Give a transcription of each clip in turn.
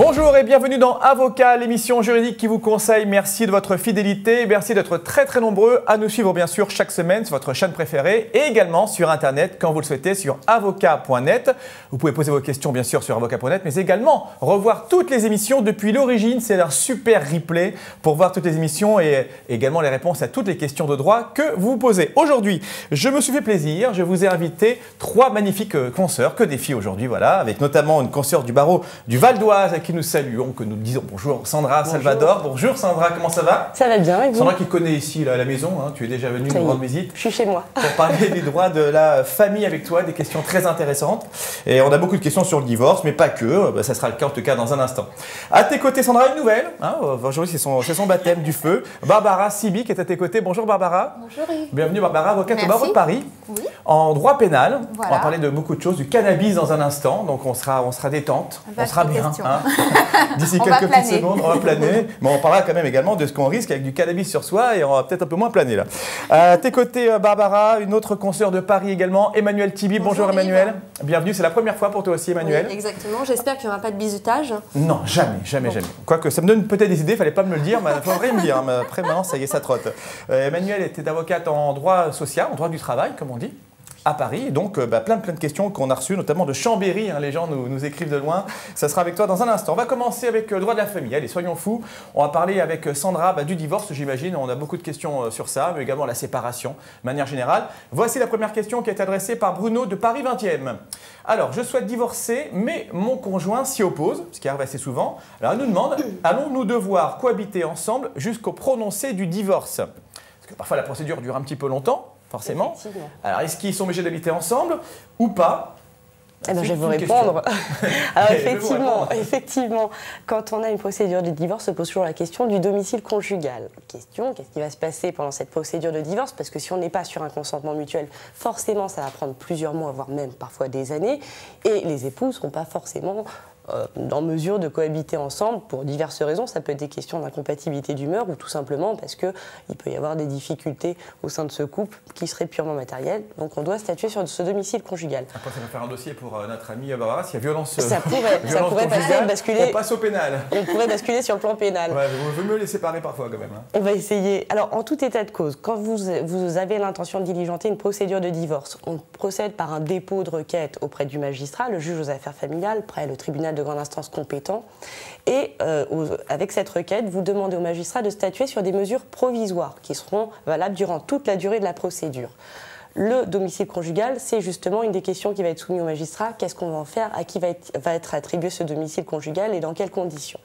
Bonjour et bienvenue dans Avocat, l'émission juridique qui vous conseille. Merci de votre fidélité, merci d'être très nombreux à nous suivre bien sûr chaque semaine sur votre chaîne préférée et également sur internet quand vous le souhaitez sur avocat.net. Vous pouvez poser vos questions bien sûr sur avocat.net mais également revoir toutes les émissions depuis l'origine. C'est un super replay pour voir toutes les émissions et également les réponses à toutes les questions de droit que vous posez. Aujourd'hui, je me suis fait plaisir, je vous ai invité 3 magnifiques consoeurs, que des filles aujourd'hui, voilà, avec notamment une consoeur du barreau du Val d'Oise à qui nous saluons, que nous disons bonjour, Sandra Salvador. Bonjour Sandra, comment ça va? Ça va bien, et vous? Sandra qui connaît ici la maison, hein, tu es déjà venue nous rendre visite. Je suis chez moi. Pour parler des droits de la famille avec toi, des questions très intéressantes. Et on a beaucoup de questions sur le divorce, mais pas que, ça sera le cas en tout cas dans un instant. À tes côtés Sandra, une nouvelle, hein, aujourd'hui c'est son baptême du feu. Barbara Sibi qui est à tes côtés. Bonjour Barbara. Bonjour Yves. Bienvenue Barbara, avocate au barreau de Paris. Oui. En droit pénal, voilà. On va parler de beaucoup de choses, du cannabis dans un instant, donc on sera détente, on sera bien. Hein. D'ici quelques petites secondes, on va planer, mais on parlera quand même également de ce qu'on risque avec du cannabis sur soi et on va peut-être un peu moins planer là. À tes côtés Barbara, une autre consoeur de Paris également, Emmanuel Tibi. Bonjour Emmanuel. Bienvenue, c'est la première fois pour toi aussi Emmanuel. Oui, exactement, j'espère qu'il n'y aura pas de bizutage. Non, jamais. Quoique ça me donne peut-être des idées, il ne fallait pas me le dire, mais il faudrait me dire. Hein, mais après maintenant, ça y est, ça trotte. Emmanuel était avocate en droit social, en droit du travail, comme on dit, à Paris. Et donc, plein de questions qu'on a reçues, notamment de Chambéry. Hein, les gens nous écrivent de loin. Ça sera avec toi dans un instant. On va commencer avec le droit de la famille. Allez, soyons fous. On va parler avec Sandra du divorce, j'imagine. On a beaucoup de questions sur ça, mais également la séparation, de manière générale. Voici la première question qui est adressée par Bruno de Paris 20e. Alors, je souhaite divorcer, mais mon conjoint s'y oppose, ce qui arrive assez souvent. Alors, il nous demande, allons-nous devoir cohabiter ensemble jusqu'au prononcé du divorce? Parce que parfois, la procédure dure un petit peu longtemps. Forcément. Alors, est-ce qu'ils sont obligés d'habiter ensemble ou pas? Je vais vous répondre. Alors, effectivement, quand on a une procédure de divorce, se pose toujours la question du domicile conjugal. Qu'est-ce qui va se passer pendant cette procédure de divorce? Parce que si on n'est pas sur un consentement mutuel, forcément, ça va prendre plusieurs mois, voire même parfois des années. Et les époux ne seront pas forcément en mesure de cohabiter ensemble pour diverses raisons. Ça peut être des questions d'incompatibilité d'humeur ou tout simplement parce qu'il peut y avoir des difficultés au sein de ce couple qui seraient purement matérielles. Donc on doit statuer sur ce domicile conjugal. Après, ça va faire un dossier pour notre amie Barbara. S'il y a violence, ça pourrait basculer. On passe au pénal. On pourrait basculer sur le plan pénal. Ouais, il vaut mieux les séparer parfois quand même. Hein. On va essayer. Alors en tout état de cause, quand vous avez l'intention de diligenter une procédure de divorce, on procède par un dépôt de requête auprès du magistrat, le juge aux affaires familiales, près le tribunal de grande instance compétent. Et avec cette requête, vous demandez au magistrat de statuer sur des mesures provisoires qui seront valables durant toute la durée de la procédure. Le domicile conjugal, c'est justement une des questions qui va être soumise au magistrat. Qu'est-ce qu'on va en faire? À qui va être attribué ce domicile conjugal et dans quelles conditions?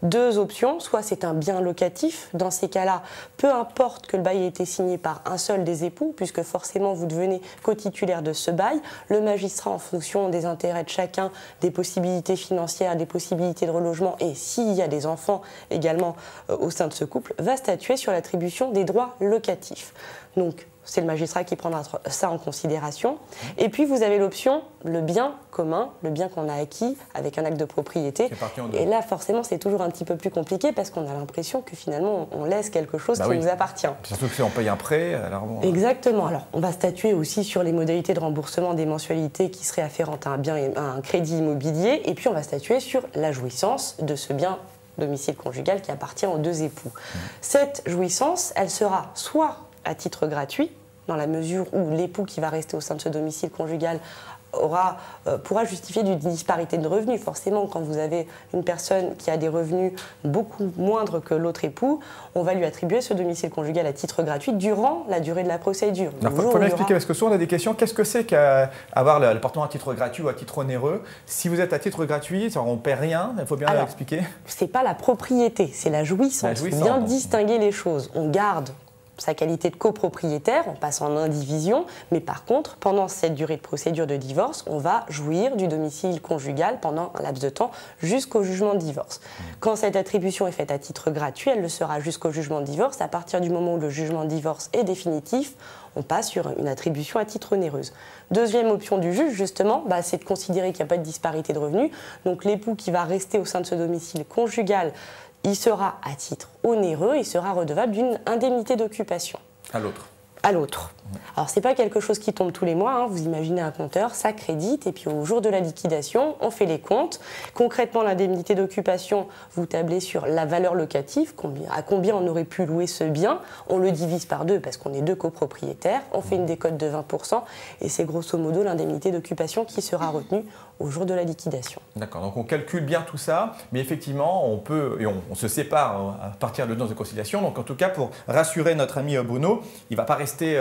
2 options, soit c'est un bien locatif, dans ces cas-là, peu importe que le bail ait été signé par un seul des époux, puisque forcément vous devenez co-titulaire de ce bail, le magistrat, en fonction des intérêts de chacun, des possibilités financières, des possibilités de relogement, et s'il y a des enfants également au sein de ce couple, va statuer sur l'attribution des droits locatifs. Donc, c'est le magistrat qui prendra ça en considération. Et puis, vous avez l'option, le bien commun, le bien qu'on a acquis avec un acte de propriété. Et là, forcément, c'est toujours un petit peu plus compliqué parce qu'on a l'impression que finalement, on laisse quelque chose qui nous appartient. Surtout que si on paye un prêt, alors bon... Exactement. Alors, on va statuer aussi sur les modalités de remboursement des mensualités qui seraient afférentes à un crédit immobilier. Et puis, on va statuer sur la jouissance de ce bien domicile conjugal qui appartient aux 2 époux. Cette jouissance, elle sera soit à titre gratuit, dans la mesure où l'époux qui va rester au sein de ce domicile conjugal pourra justifier d'une disparité de revenus. Forcément, quand vous avez une personne qui a des revenus beaucoup moindres que l'autre époux, on va lui attribuer ce domicile conjugal à titre gratuit durant la durée de la procédure. Il faut bien expliquer, parce que souvent on a des questions. Qu'est-ce que c'est qu'avoir l'appartement à titre gratuit ou à titre onéreux? Si vous êtes à titre gratuit, on ne paie rien, il faut bien expliquer. Ce n'est pas la propriété, c'est la jouissance. Il faut bien distinguer les choses. On garde sa qualité de copropriétaire, on passe en indivision, mais par contre, pendant cette durée de procédure de divorce, on va jouir du domicile conjugal pendant un laps de temps jusqu'au jugement de divorce. Quand cette attribution est faite à titre gratuit, elle le sera jusqu'au jugement de divorce. À partir du moment où le jugement de divorce est définitif, on passe sur une attribution à titre onéreuse. Deuxième option du juge, justement, c'est de considérer qu'il n'y a pas de disparité de revenus. Donc l'époux qui va rester au sein de ce domicile conjugal, il sera à titre onéreux, il sera redevable d'une indemnité d'occupation. À l'autre. à l'autre. Alors, ce n'est pas quelque chose qui tombe tous les mois, hein. Vous imaginez un compteur, ça crédite, et puis au jour de la liquidation, on fait les comptes. Concrètement, l'indemnité d'occupation, vous tablez sur la valeur locative, à combien on aurait pu louer ce bien, on le divise par 2 parce qu'on est 2 copropriétaires, on fait une décote de 20%, et c'est grosso modo l'indemnité d'occupation qui sera retenue au jour de la liquidation. D'accord, donc on calcule bien tout ça, mais effectivement, on peut, et on se sépare à partir de l'audience de conciliation. Donc en tout cas, pour rassurer notre ami Bruno, il ne va pas rester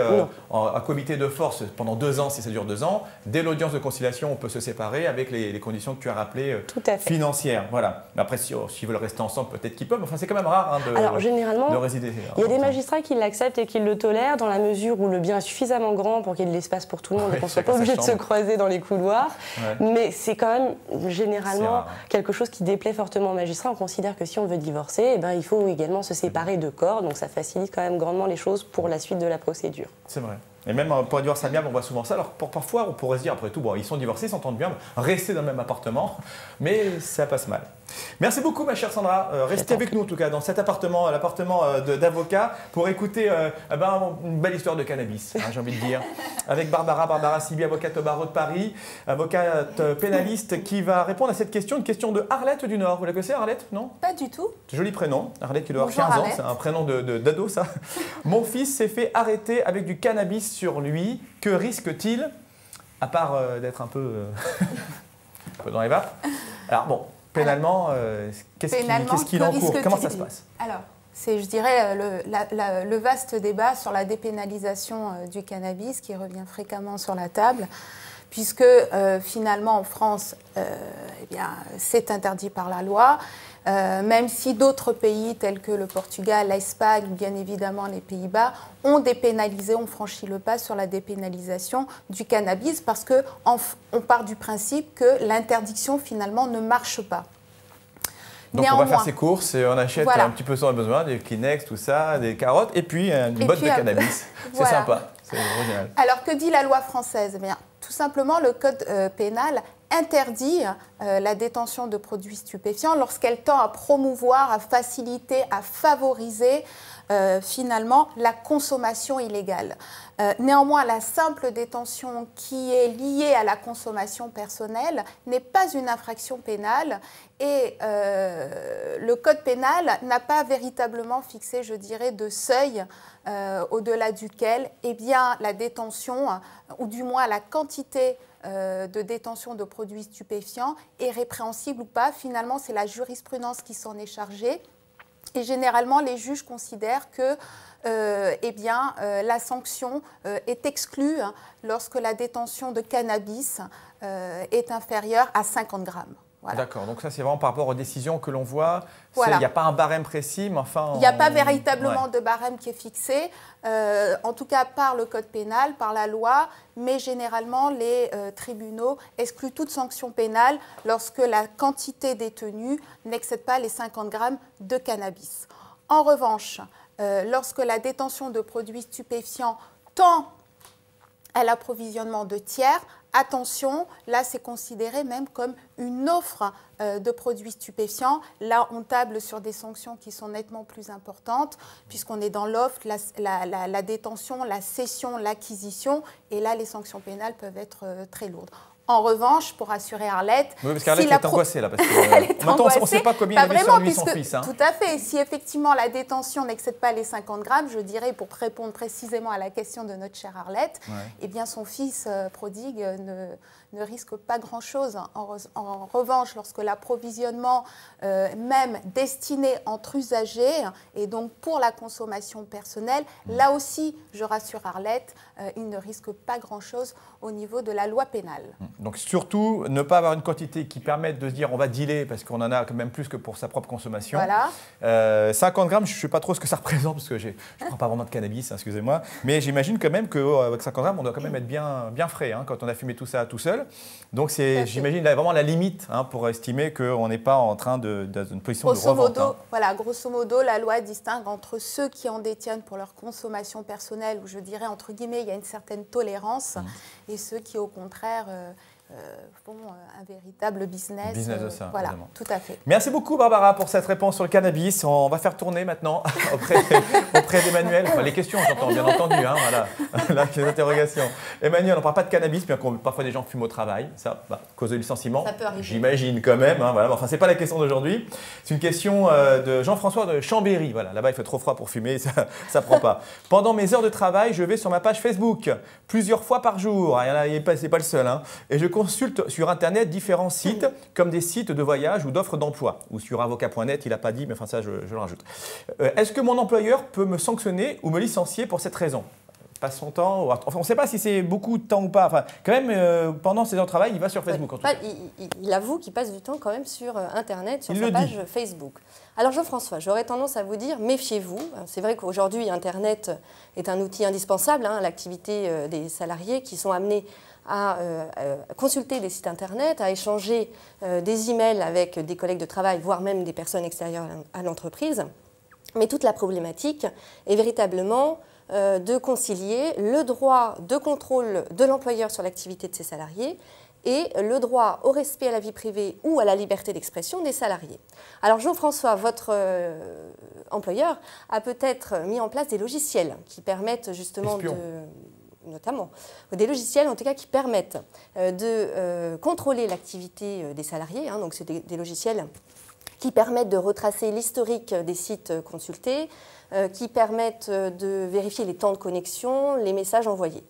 à comité de force pendant 2 ans si ça dure 2 ans. Dès l'audience de conciliation, on peut se séparer avec les conditions que tu as rappelées financières. Voilà. Mais après, s'ils veulent rester ensemble, peut-être qu'ils peuvent. Enfin, c'est quand même rare Alors, généralement, de résider. Il y a des magistrats qui l'acceptent et qui le tolèrent dans la mesure où le bien est suffisamment grand pour qu'il y ait de l'espace pour tout le monde et qu'on ne soit pas obligé de se croiser dans les couloirs. Mais c'est quand même généralement quelque chose qui déplaît fortement aux magistrats. On considère que si on veut divorcer, il faut également se séparer de corps. Donc ça facilite quand même grandement les choses pour la suite de la procédure. C'est vrai. Et même pour un divorce amiable, on voit souvent ça. Alors parfois, on pourrait se dire, après tout, bon, ils sont divorcés, ils s'entendent bien, rester dans le même appartement, mais ça passe mal. Merci beaucoup, ma chère Sandra. Restez avec nous, en tout cas, dans cet appartement, l'appartement d'avocat, pour écouter une belle histoire de cannabis, j'ai envie de dire, avec Barbara Sibi, avocate au barreau de Paris, avocate pénaliste, qui va répondre à cette question, une question de Arlette du Nord. Vous la connaissez, Arlette? Non? Pas du tout. Joli prénom. Arlette qui doit avoir 15 ans, c'est un prénom d'ado, ça. Mon fils s'est fait arrêter avec du cannabis sur lui. Que risque-t-il, à part d'être un peu dans les vapes? Alors bon, pénalement, qu'est-ce qu'il encourt? Comment ça se passe? Alors, c'est, je dirais, le vaste débat sur la dépénalisation du cannabis qui revient fréquemment sur la table, puisque finalement en France, c'est interdit par la loi. Même si d'autres pays tels que le Portugal, l'Espagne, bien évidemment les Pays-Bas, ont dépénalisé, ont franchi le pas sur la dépénalisation du cannabis parce qu'on part du principe que l'interdiction finalement ne marche pas. Donc on va faire ses courses et on achète un petit peu sans besoin, des Kleenex, tout ça, des carottes et puis une botte de cannabis. C'est sympa, c'est original. Alors que dit la loi française? Eh bien, tout simplement, le code pénal interdit la détention de produits stupéfiants lorsqu'elle tend à promouvoir, à faciliter, à favoriser finalement la consommation illégale. Néanmoins, la simple détention qui est liée à la consommation personnelle n'est pas une infraction pénale et le code pénal n'a pas véritablement fixé, je dirais, de seuil au-delà duquel la détention, ou du moins la quantité de détention de produits stupéfiants est répréhensible ou pas. Finalement, c'est la jurisprudence qui s'en est chargée. Et généralement, les juges considèrent que la sanction est exclue lorsque la détention de cannabis est inférieure à 50 grammes. Voilà. D'accord, donc ça c'est vraiment par rapport aux décisions que l'on voit. Il n'y a pas un barème précis, mais enfin... Il n'y a pas véritablement de barème qui est fixé, en tout cas par le code pénal, par la loi, mais généralement les tribunaux excluent toute sanction pénale lorsque la quantité détenue n'excède pas les 50 grammes de cannabis. En revanche, lorsque la détention de produits stupéfiants tend à l'approvisionnement de tiers, attention, là c'est considéré même comme une offre de produits stupéfiants. Là on table sur des sanctions qui sont nettement plus importantes puisqu'on est dans l'offre, la détention, la cession, l'acquisition et là les sanctions pénales peuvent être très lourdes. En revanche, pour rassurer Arlette... Oui, parce qu'Arlette est angoissée, là, parce que maintenant, on ne sait pas combien il avait sur lui son fils. Hein. Tout à fait. Si effectivement la détention n'excède pas les 50 grammes, je dirais, pour répondre précisément à la question de notre chère Arlette, eh bien, son fils prodigue ne risque pas grand-chose. En revanche, lorsque l'approvisionnement, même destiné entre usagers, et donc pour la consommation personnelle, là aussi, je rassure Arlette, il ne risque pas grand-chose au niveau de la loi pénale. Donc surtout, ne pas avoir une quantité qui permette de se dire on va dealer parce qu'on en a quand même plus que pour sa propre consommation. Voilà. 50 grammes, je ne sais pas trop ce que ça représente parce que je ne prends pas vraiment de cannabis, hein, excusez-moi. Mais j'imagine quand même qu'avec 50 grammes, on doit quand même être bien frais hein, quand on a fumé tout ça tout seul. Donc c'est, j'imagine, vraiment la limite hein, pour estimer qu'on n'est pas en train d'une position de revente. Voilà, grosso modo, la loi distingue entre ceux qui en détiennent pour leur consommation personnelle, où je dirais, entre guillemets, il y a une certaine tolérance, et ceux qui, au contraire, font un véritable business. Business de ça, voilà, évidemment. tout à fait. Merci beaucoup Barbara pour cette réponse sur le cannabis. On va faire tourner maintenant auprès d'Emmanuel. Enfin, les questions, j'entends bien entendu. Hein, voilà. Là, les interrogations. Emmanuel, on ne parle pas de cannabis, bien qu'on parfois des gens fument au travail. Ça, cause de licenciement. Ça peut arriver. J'imagine quand même. Hein, voilà. Enfin, c'est pas la question d'aujourd'hui. C'est une question de Jean-François de Chambéry. Voilà. Là-bas, il fait trop froid pour fumer, ça ne prend pas. Pendant mes heures de travail, je vais sur ma page Facebook plusieurs fois par jour. C'est pas le seul. Hein, et je consulte sur Internet différents sites, comme des sites de voyage ou d'offres d'emploi. Ou sur avocat.net, il n'a pas dit, mais enfin ça, je le rajoute. Est-ce que mon employeur peut me sanctionner ou me licencier pour cette raison ? Passe son temps, enfin, on ne sait pas si c'est beaucoup de temps ou pas. Enfin, quand même, pendant ses heures de travail, il va sur Facebook. En tout cas. Il avoue qu'il passe du temps quand même sur Internet, sur Il sa le page dit. Facebook. Alors Jean-François, j'aurais tendance à vous dire, méfiez-vous. C'est vrai qu'aujourd'hui, Internet est un outil indispensable à l'activité des salariés qui sont amenés à consulter des sites Internet, à échanger des emails avec des collègues de travail, voire même des personnes extérieures à l'entreprise. Mais toute la problématique est véritablement de concilier le droit de contrôle de l'employeur sur l'activité de ses salariés et le droit au respect à la vie privée ou à la liberté d'expression des salariés. Alors Jean-François, votre employeur a peut-être mis en place des logiciels qui permettent justement notamment des logiciels en tout cas qui permettent de contrôler l'activité des salariés. Hein, donc c'est des logiciels qui permettent de retracer l'historique des sites consultés, qui permettent de vérifier les temps de connexion, les messages envoyés.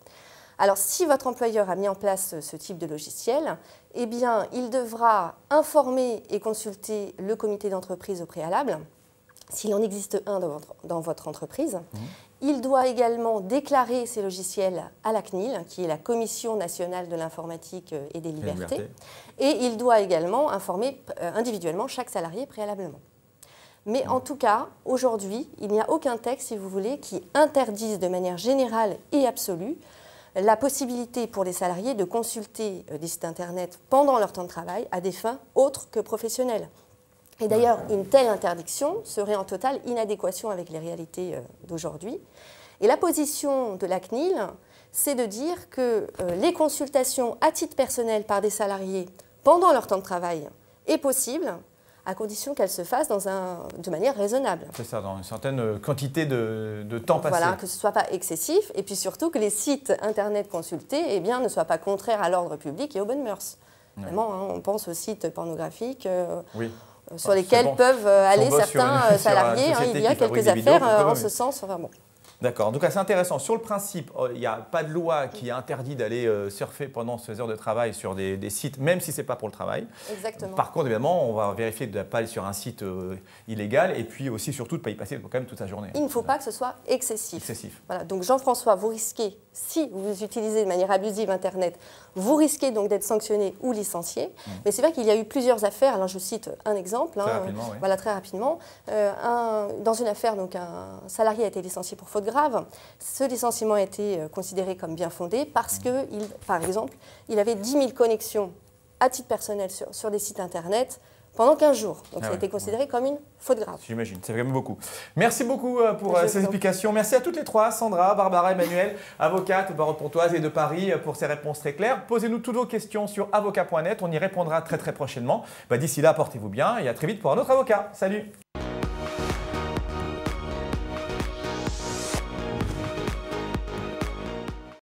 Alors, si votre employeur a mis en place ce type de logiciel, eh bien, il devra informer et consulter le comité d'entreprise au préalable, s'il en existe un dans votre entreprise. Il doit également déclarer ces logiciels à la CNIL, qui est la Commission nationale de l'informatique et des libertés. Et il doit également informer individuellement chaque salarié préalablement. Mais en tout cas, aujourd'hui, il n'y a aucun texte, si vous voulez, qui interdise de manière générale et absolue la possibilité pour les salariés de consulter des sites Internet pendant leur temps de travail à des fins autres que professionnelles. Et d'ailleurs, une telle interdiction serait en totale inadéquation avec les réalités d'aujourd'hui. Et la position de la CNIL, c'est de dire que les consultations à titre personnel par des salariés pendant leur temps de travail est possible, à condition qu'elles se fassent de manière raisonnable. C'est ça, dans une certaine quantité de temps passé. Voilà, que ce ne soit pas excessif, et puis surtout que les sites Internet consultés ne soient pas contraires à l'ordre public et aux bonnes mœurs. Vraiment, hein, on pense aux sites pornographiques sur lesquels peuvent aller certains salariés. Il y a quelques affaires en ce sens. Enfin, bon. D'accord. Donc, c'est intéressant. Sur le principe, il n'y a pas de loi qui interdit d'aller surfer pendant ces heures de travail sur des sites, même si ce n'est pas pour le travail. Exactement. Par contre, évidemment, on va vérifier de ne pas aller sur un site illégal et puis aussi, surtout, de ne pas y passer quand même toute sa journée. Il ne faut pas que ce soit excessif. Voilà. Donc, Jean-François, vous risquez, si vous utilisez de manière abusive Internet, vous risquez donc d'être sanctionné ou licencié. Mais c'est vrai qu'il y a eu plusieurs affaires. Alors, je cite un exemple. Très rapidement, oui. Voilà, très rapidement. Dans une affaire, donc, un salarié a été licencié pour faute grave. Ce licenciement a été considéré comme bien fondé parce que, par exemple, il avait 10 000 connexions à titre personnel sur des sites Internet pendant 15 jours. Donc ça a été considéré comme une faute grave. J'imagine, c'est vraiment beaucoup. Merci beaucoup pour ces explications. Merci à toutes les trois, Sandra, Barbara, Emmanuel, avocate de Baronne-Pontoise et de Paris, pour ces réponses très claires. Posez-nous toutes vos questions sur avocat.net, on y répondra très prochainement. D'ici là, portez-vous bien et à très vite pour un autre avocat. Salut!